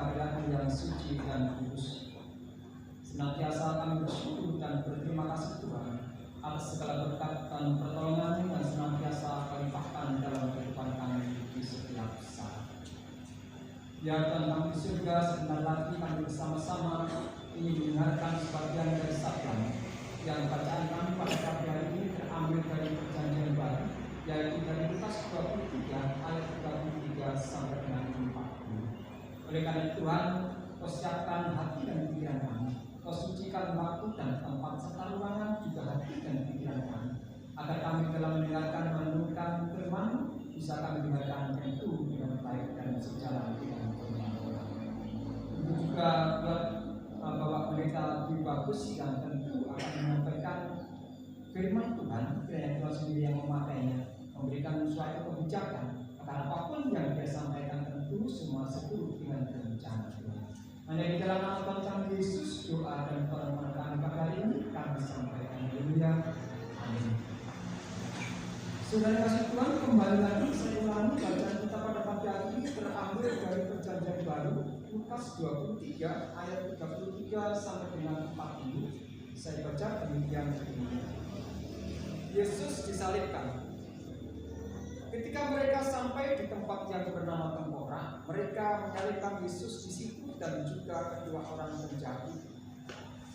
kehadiran yang suci dan kudus. Senantiasa kami bersyukur dan berterima kasih Tuhan atas segala berkat dan pertolongan yang senantiasa kami limpahkan dalam kehidupan kami di setiap saat. Ya Tuhan kami di surga, sebentar lagi kami bersama-sama ingin mendengarkan sebagian dari sabda yang bacaan kami pada pagi hari ini terambil dari Perjanjian Baru, yaitu dari Lukas 23 ayat 33 sampai dengan 40. Oleh karena Tuhan, Kau siapkan hati dan pikiran kami, Kau sucikan waktu dan tempat serta ruangan juga hati dan pikiran kami, agar kami dalam mendengarkan menurunkan firman bisa kami dengarkan itu dengan baik dan sejalan dengan firman. Itu juga buat Bapak Pendeta Dwi Bagus yang tentu akan menyampaikan firman Tuhan, kiranya Tuhan sendiri yang memakainya, memberikan suatu kebijakan akan apapun yang dia sampaikan tentu semua seturut dengan rencana Tuhan. Hanya di dalam nama Tuhan kami Yesus, doa dan permohonan kami pada hari ini kami sampaikan. Haleluya. Amin. Saudara kasih Tuhan, kembali lagi saya ulangi bacaan kita pada pagi hari ini terambil dari Perjanjian Baru Lukas 23 ayat 33 sampai dengan 40. Saya baca demikian ini. Yesus disalibkan. Ketika mereka sampai di tempat yang bernama Tempora, mereka menyalibkan Yesus di situ dan juga kedua orang penjahat,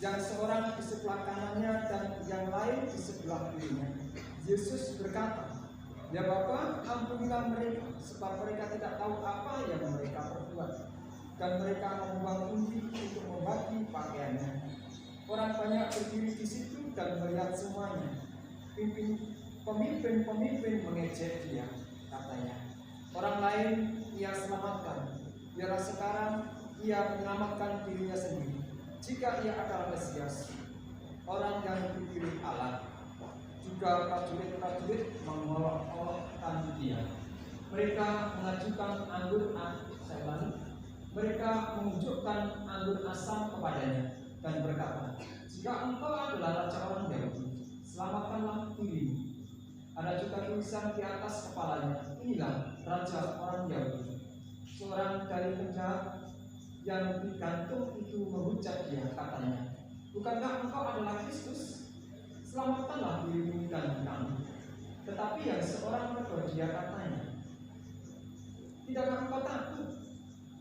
yang seorang di sebelah kanannya dan yang lain di sebelah kirinya. Yesus berkata, "Ya Bapa, ampunilah mereka, sebab mereka tidak tahu apa yang mereka perbuat." Dan mereka membuang undi untuk membagi pakaiannya. Orang banyak berdiri di situ dan melihat semuanya. Pemimpin-pemimpin mengejek dia, katanya. Orang lain ia selamatkan, biarlah sekarang ia menyelamatkan dirinya sendiri, jika ia adalah Mesias, orang yang dipilih Allah. Juga prajurit-prajurit mengolok-olokkan dia. Mereka mengajukan mereka menunjukkan anggur asam kepadanya dan berkata, "Jika engkau adalah raja orang Yahudi, selamatkanlah dirimu." Ada juga tulisan di atas kepalanya, "Inilah raja orang Yahudi." Seorang dari penjahat yang digantung itu menghujat dia, katanya, "Bukankah engkau adalah Kristus? Selamatkanlah dirimu dan kami." Tetapi yang seorang menegur dia, katanya, "Tidakkah engkau takut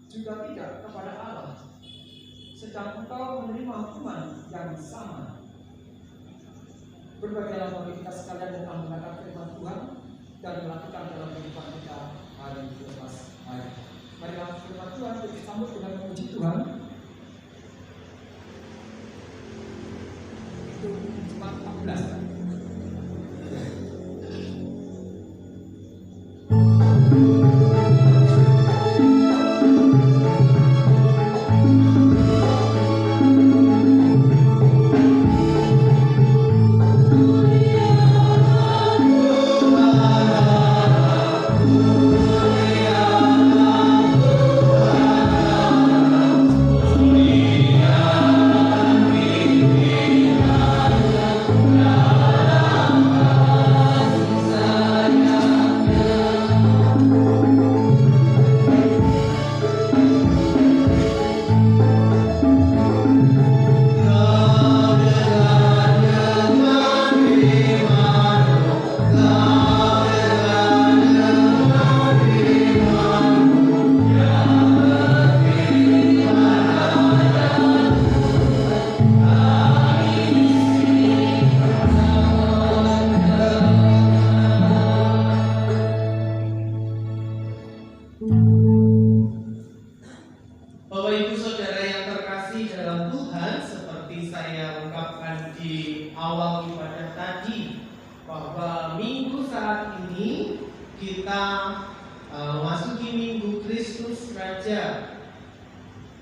juga tidak kepada Allah, sedang engkau menerima hukuman yang sama?" Berbahagialah bagi kita sekalian dan menggunakan firman Tuhan dan melakukan dalam kehidupan kita hari lepas hari. Marilah firman Tuhan kita sambut dengan memuji Tuhan. Itu cuma 14 kan?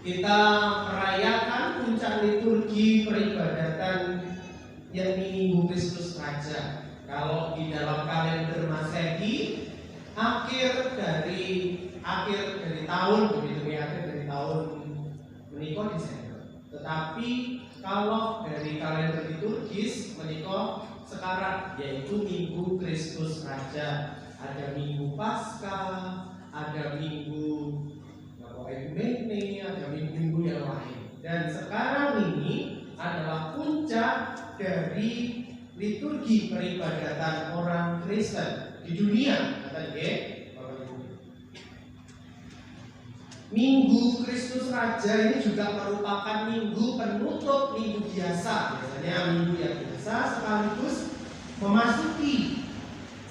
Kita merayakan puncak liturgi peribadatan yang Minggu Kristus Raja. Kalau di dalam kalender Masehi, akhir dari tahun begitu ya, akhir dari tahun menikah Desember. Tetapi kalau dari kalender liturgis menikah sekarang, yaitu Minggu Kristus Raja. Ada Minggu Paskah, ada Minggu Ekumene, ada Dan sekarang ini adalah puncak dari liturgi peribadatan orang Kristen di dunia, kata dia, Bapak Ibu. Minggu Kristus Raja ini juga merupakan minggu penutup minggu biasa. Biasanya minggu yang biasa sekaligus memasuki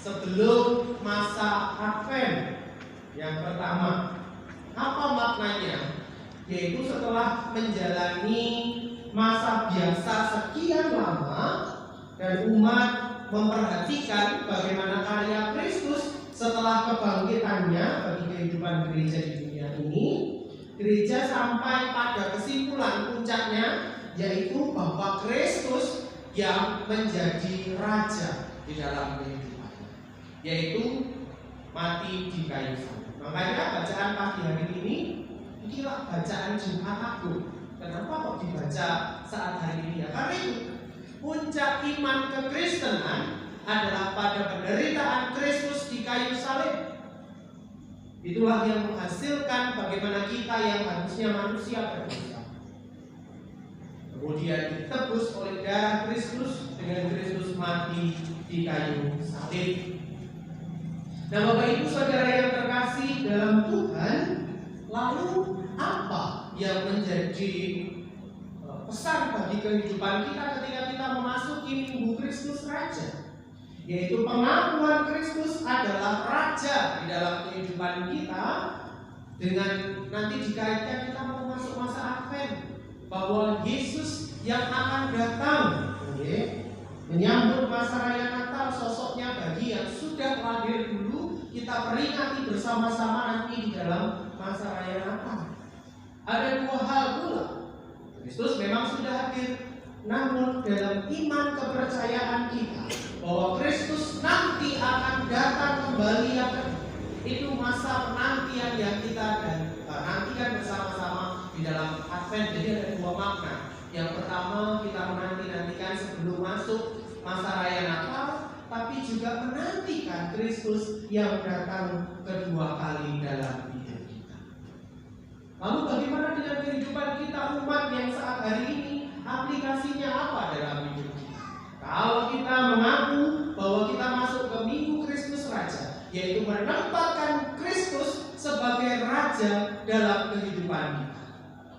sebelum masa Advent yang pertama. Apa maknanya? Yaitu setelah menjalani masa biasa sekian lama dan umat memperhatikan bagaimana karya Kristus setelah kebangkitannya bagi kehidupan gereja di dunia ini, gereja sampai pada kesimpulan puncaknya, yaitu bahwa Kristus yang menjadi raja di dalam kehidupannya, yaitu mati di kayu salib. Makanya bacaan pagi hari ini inilah bacaan Jumat Agung. Kenapa kok dibaca saat hari ini? Ya karena itu puncak iman kekristenan adalah pada penderitaan Kristus di kayu salib. Itulah yang menghasilkan bagaimana kita yang harusnya manusia berdosa kemudian ditebus oleh darah Kristus dengan Kristus mati di kayu salib. Nah, Bapak Ibu Saudara yang terkasih dalam Tuhan, lalu apa yang menjadi pesan bagi kehidupan kita ketika kita memasuki Minggu Kristus Raja? Yaitu pengakuan Kristus adalah Raja di dalam kehidupan kita, dengan nanti dikaitkan kita mau masuk masa Advent, bahwa Yesus yang akan datang, menyambut masa raya Natal, sosoknya bagi yang sudah lahir dulu, kita peringati bersama-sama nanti di dalam masa raya Natal. Ada dua hal pula. Kristus memang sudah hadir, namun dalam iman kepercayaan kita bahwa Kristus nanti akan datang kembali, itu masa penantian yang kita nantikan bersama-sama di dalam Advent. Jadi ada dua makna. Yang pertama, kita menantikan sebelum masuk masa raya Natal, tapi juga menantikan Kristus yang datang kedua kali dalam hidup kita. Lalu bagaimana dengan kehidupan kita umat yang saat hari ini? Aplikasinya apa dalam hidup kita? Kalau kita mengaku bahwa kita masuk ke Minggu Kristus Raja, yaitu menempatkan Kristus sebagai Raja dalam kehidupan kita,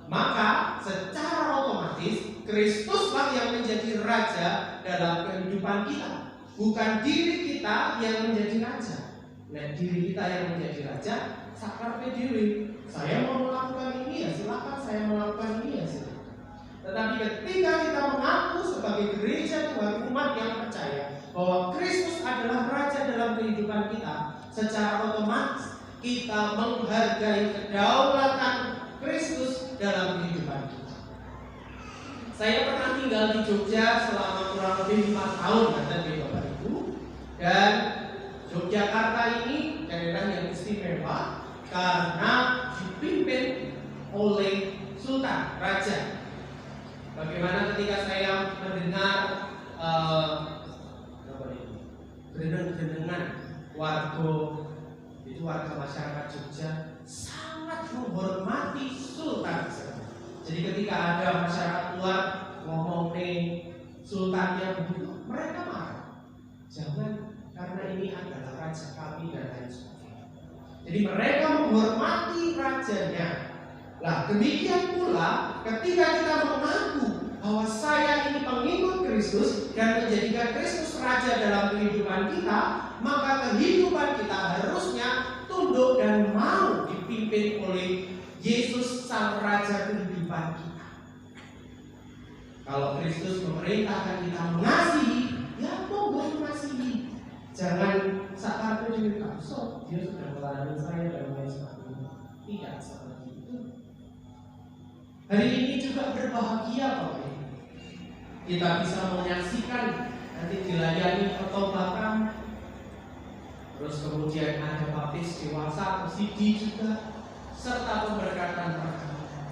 maka secara otomatis Kristuslah yang menjadi Raja dalam kehidupan kita, bukan diri kita yang menjadi Raja. Nah, diri kita yang menjadi Raja, sakar diri. Saya mau melakukan ini ya silakan, saya melakukan ini ya silakan. Tetapi ketika kita mengaku sebagai gereja Tuhan, umat yang percaya bahwa Kristus adalah Raja dalam kehidupan kita, secara otomatis kita menghargai kedaulatan Kristus dalam kehidupan kita. Saya pernah tinggal di Jogja selama kurang lebih 5 tahun, kata Bapak Ibu. Dan Yogyakarta ini daerah yang istimewa karena dipimpin oleh Sultan Raja. Bagaimana ketika saya mendengar gerendeng-gerendengan warga masyarakat Jogja sangat menghormati Sultan. Jadi ketika ada masyarakat luar ngomong sultannya begitu, mereka marah. Jangan, karena ini adalah raja kami dan lain sebagainya. Jadi mereka menghormati rajanya. Lah demikian pula ketika kita mengaku bahwa saya ini pengikut Kristus dan menjadikan Kristus Raja dalam kehidupan kita, maka kehidupan kita harusnya tunduk dan mau dipimpin oleh Yesus Sang Raja kehidupan kita. Kalau Kristus memerintahkan kita mengasihi, ya monggo mengasihi. Jangan saat itu dia sudah melayani saya dan lain sebagainya. Tidak seperti itu. Hari ini juga berbahagia Bapak Ibu. Kita bisa menyaksikan nanti dilayani pertobatan, terus kemudian ada baptis dewasa, OCD juga, serta pemberkatan perkawinan.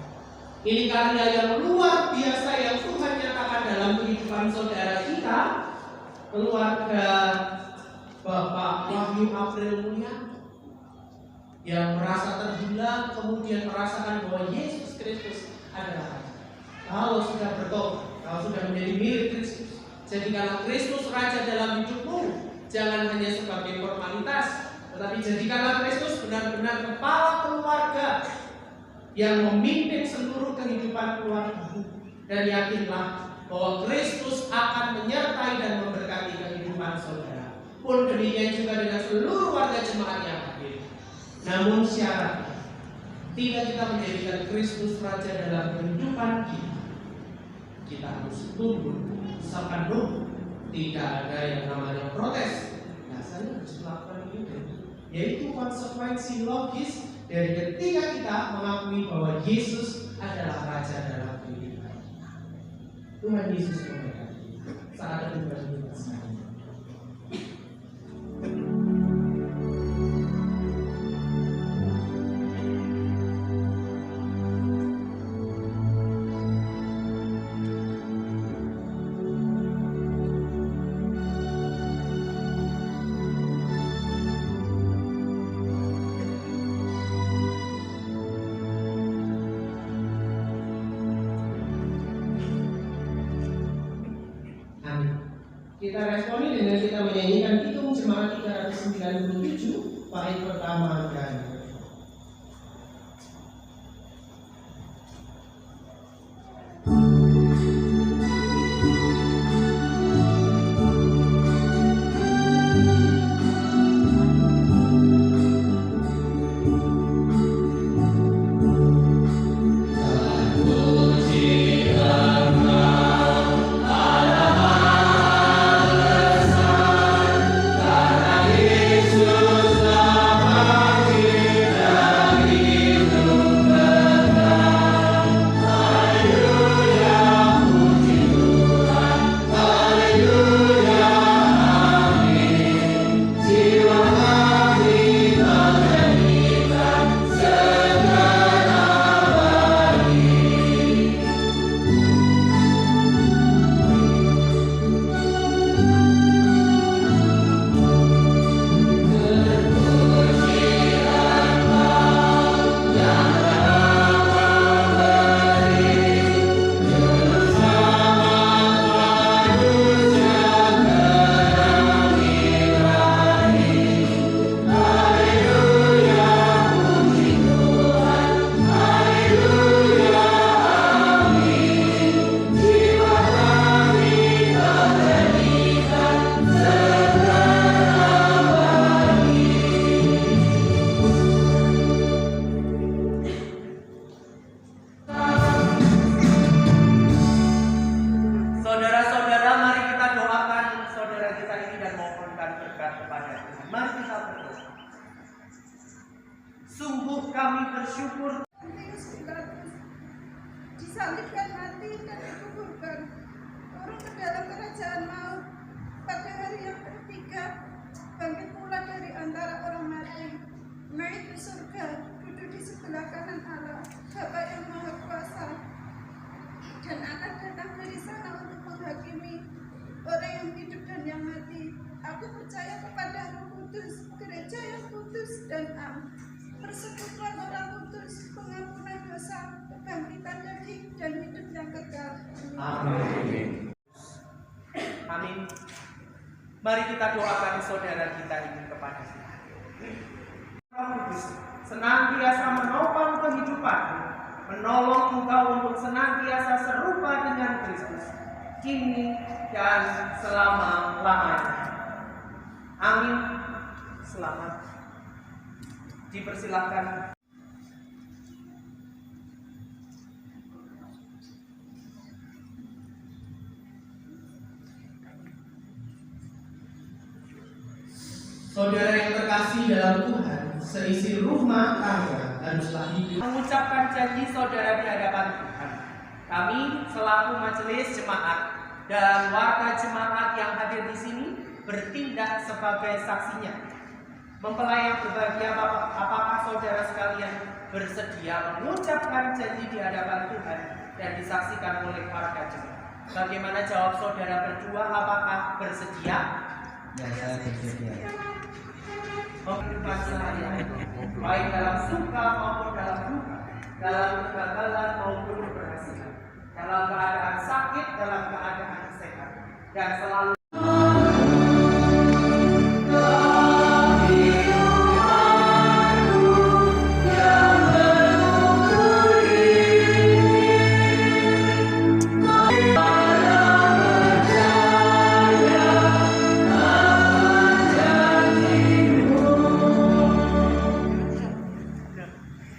Ini karya yang luar biasa yang Tuhan nyatakan dalam kehidupan saudara kita, keluarga Bapak Wahyu April Mulyanto, yang merasa terhilang kemudian merasakan bahwa Yesus Kristus adalah Raja. kalau sudah bertobat, kalau sudah menjadi milik Kristus, jadikanlah Kristus Raja dalam hidupmu. Jangan hanya sebagai formalitas, tetapi jadikanlah Kristus benar-benar kepala keluarga yang memimpin seluruh kehidupan keluargamu. Dan yakinlah bahwa Kristus akan menyertai dan memberkati kehidupan saudara. Pun demikian juga dengan seluruh warga jemaat yang hadir. Namun syaratnya, tidak kita menjadikan Kristus Raja dalam kehidupan kita. Kita harus tunduk, penuh. Tidak ada yang namanya protes. Nah, saya harus melakukan itu. Yaitu konsekuensi logis dari ketika kita mengakui bahwa Yesus adalah Raja dalam kehidupan kita. Tuhan Yesus memberkati. Saat itu kita sekali. Kita responi dengan kita menyanyikan Kidung Jemaat 397 bait pertama dan kedua. Sungguh kami bersyukur disalibkan mati dan dikuburkan, turun ke dalam kerajaan maut, pada hari yang ketiga bangkit pula dari antara orang mati, naik ke surga, duduk di sebelah kanan Allah Bapa yang Maha Kuasa, dan akan datang dari sana untuk menghakimi orang yang hidup dan yang mati. Aku percaya kepada Roh Kudus, gereja yang kudus dan am, persekutuan orang kudus, pengampunan dosa, kebangkitan daging, dan hidup yang kekal. Amin. Amin. Mari kita doakan saudara kita ini kepada Tuhan. Roh Kudus senantiasa menopang kehidupanmu, menolong engkau untuk senantiasa serupa dengan Kristus, kini dan selama-lamanya. Amin. Selamat. Dipersilakan. Saudara yang terkasih dalam Tuhan, seisi rumah tangga haruslah hidup. Mengucapkan janji saudara di hadapan Tuhan. Kami selaku majelis jemaat dan warga jemaat yang hadir di sini bertindak sebagai saksinya. Mempelai yang berbahagia, apakah saudara sekalian bersedia mengucapkan janji di hadapan Tuhan dan disaksikan oleh warga jemaat? Bagaimana jawab saudara berdua? Apakah bersedia? Ya, saya bersedia. Kehidupan sehari-hari, baik dalam suka maupun dalam duka, dalam kegagalan maupun keberhasilan, dalam keadaan sakit, dalam keadaan sehat, dan selalu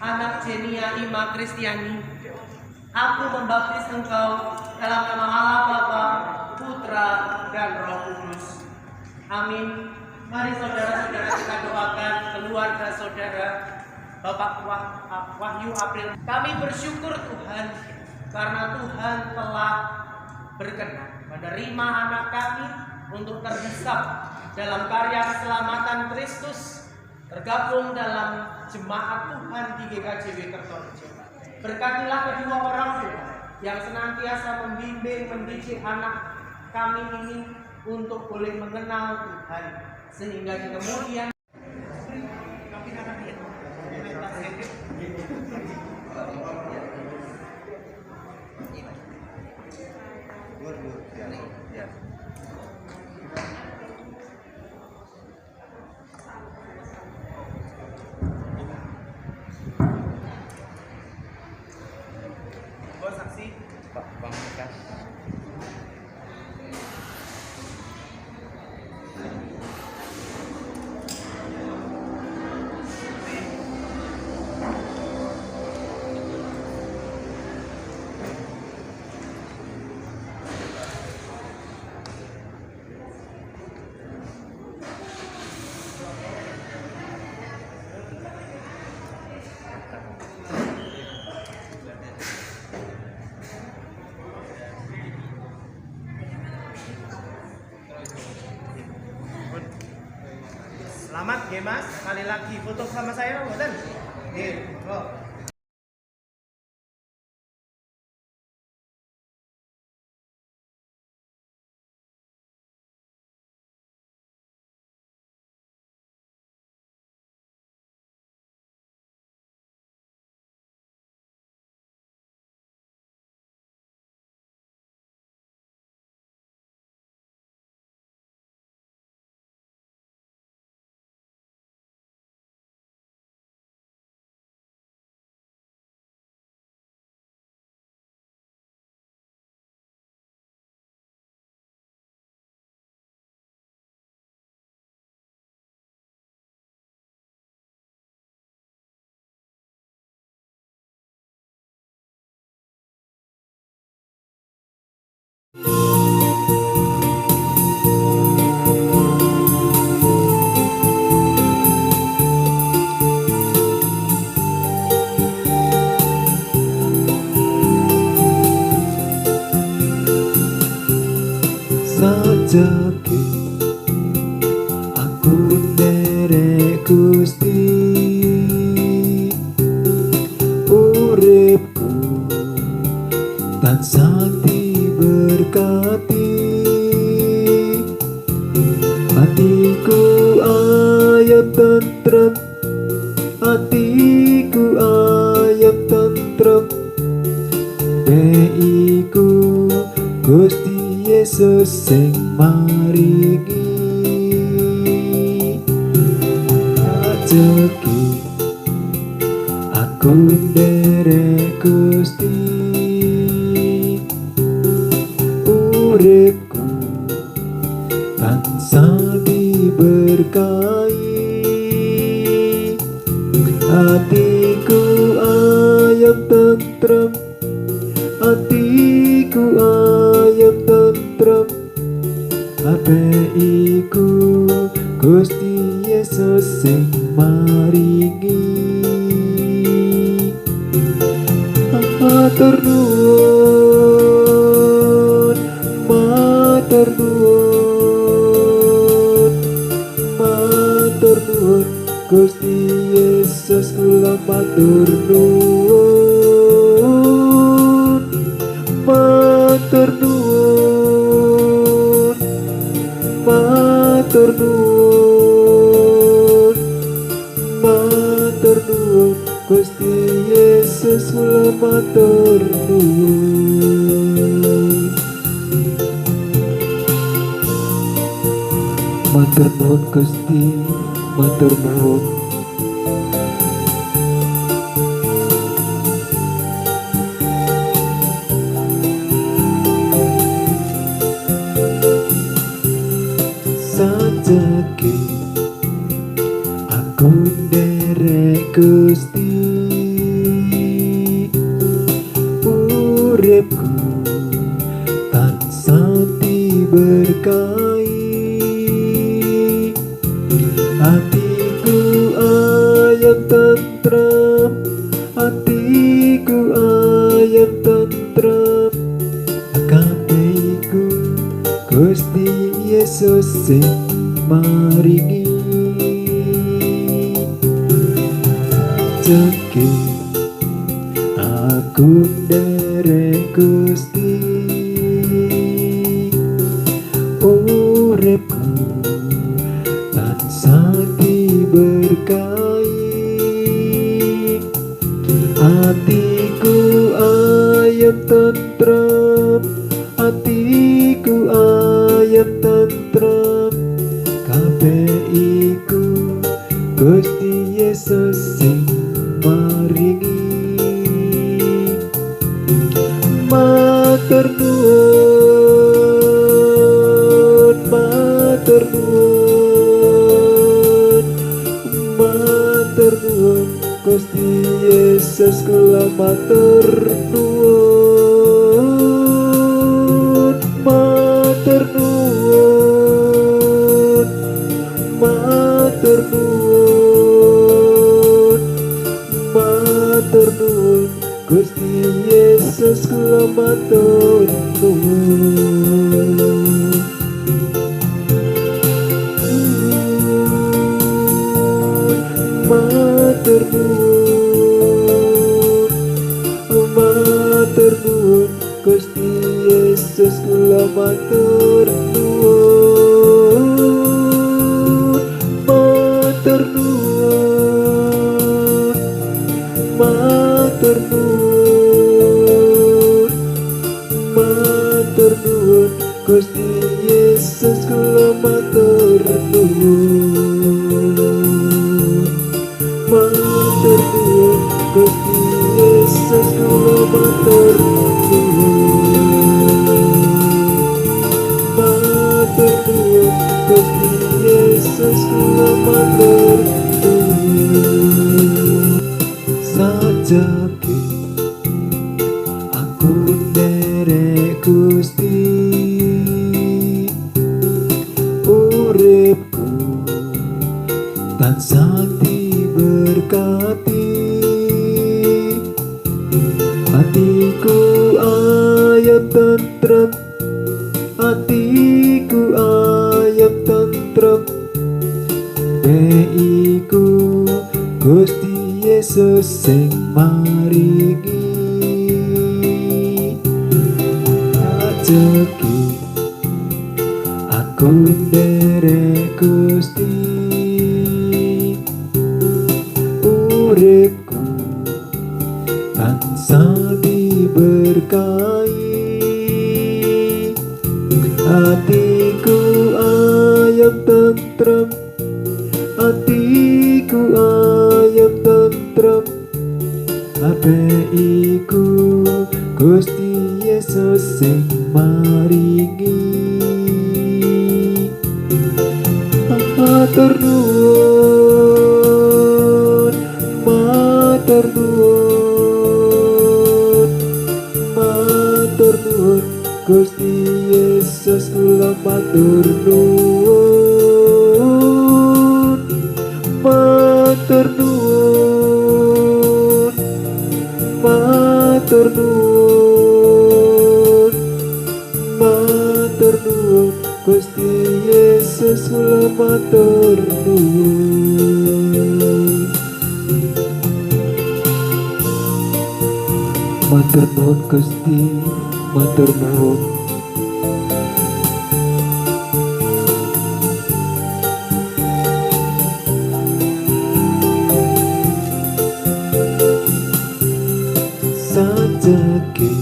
anak Jenia Ima Kristiani, aku membaptis engkau dalam nama Allah Bapa, Putra, dan Roh Kudus. Amin. Mari saudara-saudara kita doakan keluarga saudara Bapak Wahyu April. Kami bersyukur Tuhan karena Tuhan telah berkenan menerima anak kami untuk terhisap dalam karya keselamatan Kristus, tergabung dalam jemaat Tuhan di GKJW Kertorejo. Berkatilah kedua orang tua yang senantiasa membimbing mendidik anak kami ini untuk boleh mengenal Tuhan, sehingga di kemudian saksi Pak Pamungkas. Selamat ya Mas, sekali lagi foto sama saya mboten? Nggih, kok. Sajake aku nderek Gusti, uripku tansah diberkati, hatiku ayem tentrem, hatiku ayem tentrem, beiku Gusti Yesus sing maringi rezeki, aku nderek Gusti, uripku tansah diberkahi, hatiku ayem tentrem, hatiku ayem tentrem, abeiku Gusti Yesus sing maringi. Matur nuwun, matur nuwun, matur nuwun, Gusti Yesus kula matur nuwun, matur nuwun, matur nuwun, matur nuwun, Gusti Yesus kula matur nuwun. Matur nuwun Gusti, matur nuwun. Sajake aku nderek Gusti, uripku tansah diberkahi, hatiku ayam tentrem, hatiku ayam tentrem, kabehku Gusti Yesus sing maringi. Sajake aku nderek Gusti, uripku tansah diberkahi, hatiku ayam tentrem, hatiku ayam tentrem, kabeh iku Gusti Yesus sing maringi. Matur nuwun, matur nuwun, matur nuwun Gusti Yesus, kula matur nuwun, matur nuwun, matur nuwun, matur nuwun Gusti Yesus, kula matur nuwun. Matur nuwun, matur nuwun Gusti Yesus, kula matur nuwun, matur nuwun, matur nuwun, matur nuwun Gusti Yesus, kula matur nuwun, matur nuwun Gusti Yesus, kula matur nuwun, matur nuwun Gusti Yesus, kula matur nuwun. Sajake aku nderek Gusti, uripku tansah diberkati, hatiku ayam tentrem, hatiku ayam tentrem, iku Gusti Yesus sing maringi. Sajake aku nderek Gusti, uripku tansah diberkahi, hatiku ayam tentrem, hatiku ayam tentrem, kabeh iku Gusti Yesus sing maringi. Matur nuwun, matur nuwun, matur nuwun Gusti Yesus, kula matur nuwun, matur nuwun, matur nuwun, matur nuwun Gusti Yesus, kula matur nuwun. Matur nuwun Gusti, matur nuwun. Sajake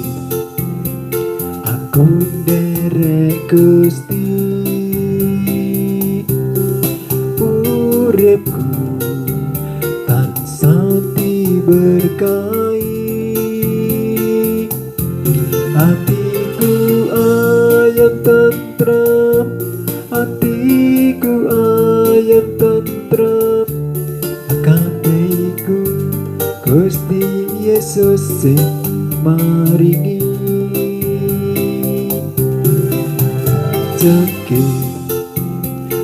aku nderek Gusti, berkahi. Hatiku ayam tentram, hatiku ayam tentram, kabehku Gusti Yesus sing maringi. Jeki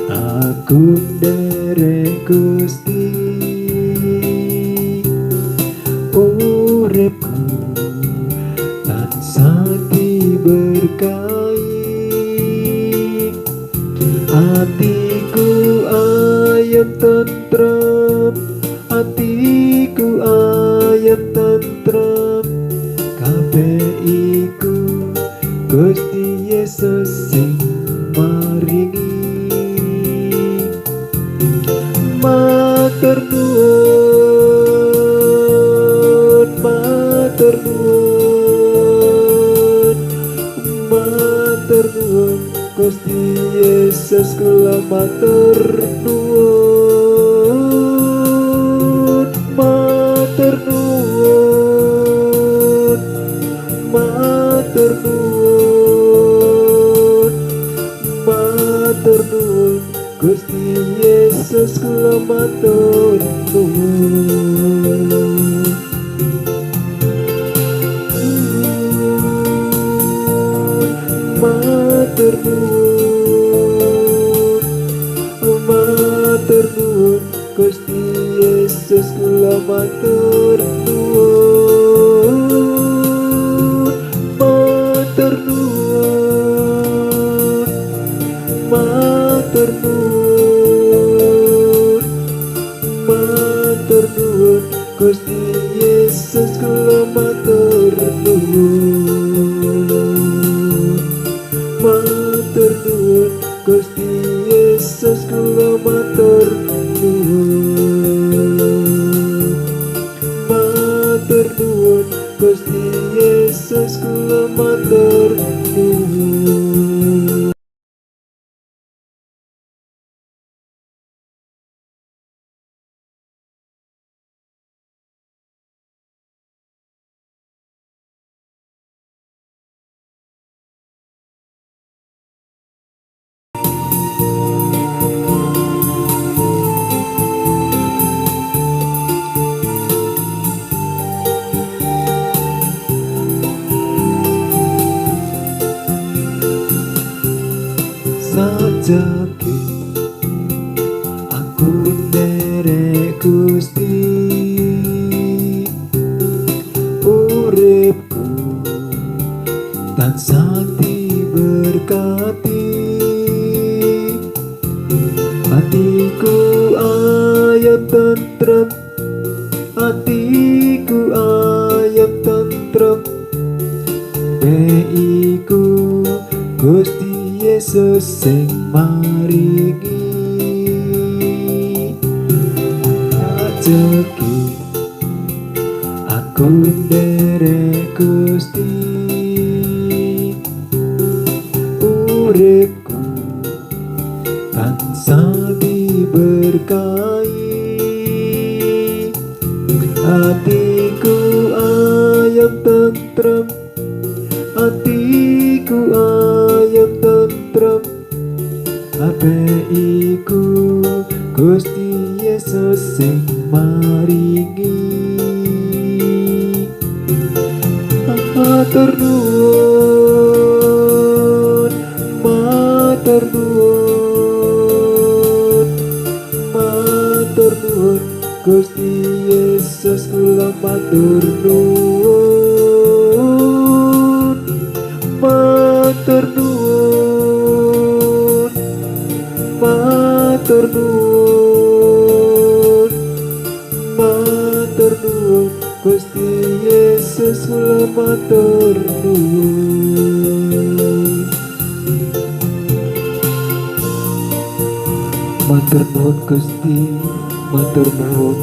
aku nderek Gusti, uripku tansah diberkahi. Hatiku ayam tentram, hatiku ayam tentram, kabeh iku Gusti Yesus sing maringi. Matur nuwun, matur nuwun, matur nuwun Gusti Yesus, kula matur nuwun, matur nuwun, matur nuwun, matur nuwun Gusti Yesus, kula matur nuwun. Matur nuwun, matur nuwun Gusti Yesus, kula matur nuwun, matur nuwun, matur nuwun, matur nuwun Gusti Yesus, kula matur nuwun, matur nuwun Gusti Yesus, kula matur nuwun, matur nuwun Gusti Yesus, kula matur nuwun. Sajake aku nderek Gusti, uripku tansah diberkati. Hatiku ayam tentram, hatiku ayam tentram, beiku Gusti Yesus sing maringi. Sajeki aku nderek Gusti, uripku tansah diberkahi. Hatiku ayam tentram, hatiku ayam tentram, kabeh iku Gusti Yesus sing maringi. Matur nuwun, matur nuwun, matur nuwun Gusti Yesus, kula matur nuwun, matur nuwun, matur nuwun, matur nuwun Gusti Yesus, kula matur nuwun. Matur nuwun Gusti, matur nuwun,